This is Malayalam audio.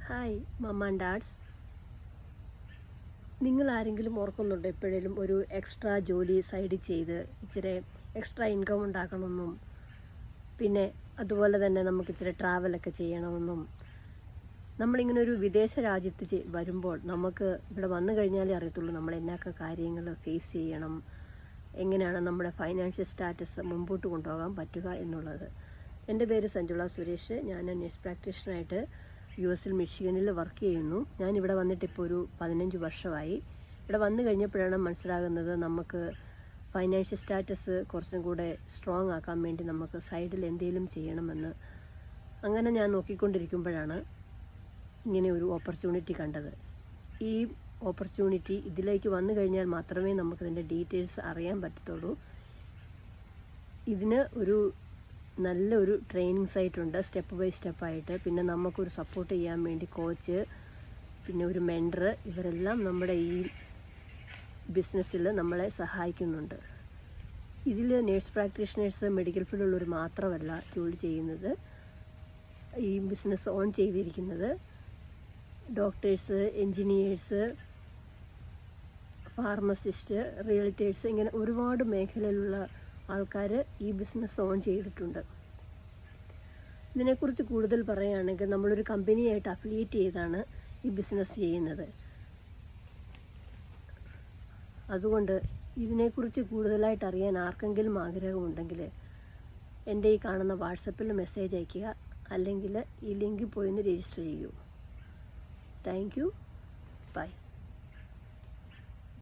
Hi mama and dads. നിങ്ങൾ ആരെങ്കിലും ഓർക്കുന്നുണ്ടോ എപ്പോഴേലും ഒരു എക്സ്ട്രാ ജോലി സൈഡിൽ ചെയ്ത് ഇച്ചിരി എക്സ്ട്രാ ഇൻകം ഉണ്ടാക്കണമെന്നും പിന്നെ അതുപോലെ തന്നെ നമുക്ക് ഇച്ചിരി ട്രാവലൊക്കെ ചെയ്യണമെന്നും? നമ്മളിങ്ങനെ ഒരു വിദേശ രാജ്യത്ത് വരുമ്പോൾ നമുക്ക് ഇവിടെ വന്നു കഴിഞ്ഞാലേ അറിയത്തുള്ളൂ നമ്മൾ എന്നൊക്കെ കാര്യങ്ങൾ ഫേസ് ചെയ്യണം, എങ്ങനെയാണ് നമ്മുടെ ഫൈനാൻഷ്യൽ സ്റ്റാറ്റസ് മുമ്പോട്ട് കൊണ്ടുപോകാൻ പറ്റുക എന്നുള്ളത്. എൻ്റെ പേര് സഞ്ജുള സുരേഷ്. ഞാൻ നഴ്സ് പ്രാക്ടീഷണറായിട്ട് US മിഷിഗനിൽ വർക്ക് ചെയ്യുന്നു. ഞാനിവിടെ വന്നിട്ട് ഇപ്പോൾ ഒരു 15 വർഷമായി. ഇവിടെ വന്നു കഴിഞ്ഞപ്പോഴാണ് മനസ്സിലാകുന്നത് നമുക്ക് ഫൈനാൻഷ്യൽ സ്റ്റാറ്റസ് കുറച്ചും കൂടെ സ്ട്രോങ് ആക്കാൻ വേണ്ടി നമുക്ക് സൈഡിൽ എന്തെങ്കിലും ചെയ്യണമെന്ന്. അങ്ങനെ ഞാൻ നോക്കിക്കൊണ്ടിരിക്കുമ്പോഴാണ് ഇങ്ങനെ ഒരു ഓപ്പർച്യൂണിറ്റി കണ്ടത്. ഈ ഓപ്പർച്യൂണിറ്റി ഇതിലേക്ക് വന്നു കഴിഞ്ഞാൽ മാത്രമേ നമുക്കിതിൻ്റെ ഡീറ്റെയിൽസ് അറിയാൻ പറ്റത്തുള്ളൂ. ഇതിന് ഒരു നല്ലൊരു ട്രെയിനിങ് സൈറ്റുണ്ട്, സ്റ്റെപ്പ് ബൈ സ്റ്റെപ്പായിട്ട്. പിന്നെ നമുക്കൊരു സപ്പോർട്ട് ചെയ്യാൻ വേണ്ടി കോച്ച്, പിന്നെ ഒരു മെൻറ്റർ, ഇവരെല്ലാം നമ്മുടെ ഈ ബിസിനസ്സിൽ നമ്മളെ സഹായിക്കുന്നുണ്ട്. ഇതിൽ നേഴ്സ് പ്രാക്ടീഷണേഴ്സ്, മെഡിക്കൽ ഫീൽഡിലുള്ളവർ മാത്രമല്ല ജോലി ചെയ്യുന്നത്. ഈ ബിസിനസ് ഓൺ ചെയ്തിരിക്കുന്നത് ഡോക്ടേഴ്സ്, എൻജിനീയേഴ്സ്, ഫാർമസിസ്റ്റ്, റിയൽറ്റേഴ്സ്, ഇങ്ങനെ ഒരുപാട് മേഖലയിലുള്ള ആൾക്കാർ ഈ ബിസിനസ് ഓൺ ചെയ്തിട്ടുണ്ട്. ഇതിനെക്കുറിച്ച് കൂടുതൽ പറയുകയാണെങ്കിൽ നമ്മളൊരു കമ്പനിയായിട്ട് അഫിലിയേറ്റ് ചെയ്താണ് ഈ ബിസിനസ് ചെയ്യുന്നത്. അതുകൊണ്ട് ഇതിനെക്കുറിച്ച് കൂടുതലായിട്ട് അറിയാൻ ആർക്കെങ്കിലും ആഗ്രഹമുണ്ടെങ്കിൽ എൻ്റെ ഈ കാണുന്ന വാട്സപ്പിൽ മെസ്സേജ് അയയ്ക്കുക, അല്ലെങ്കിൽ ഈ ലിങ്കിൽ പോയി ഒന്ന് രജിസ്റ്റർ ചെയ്യൂ. Thank you.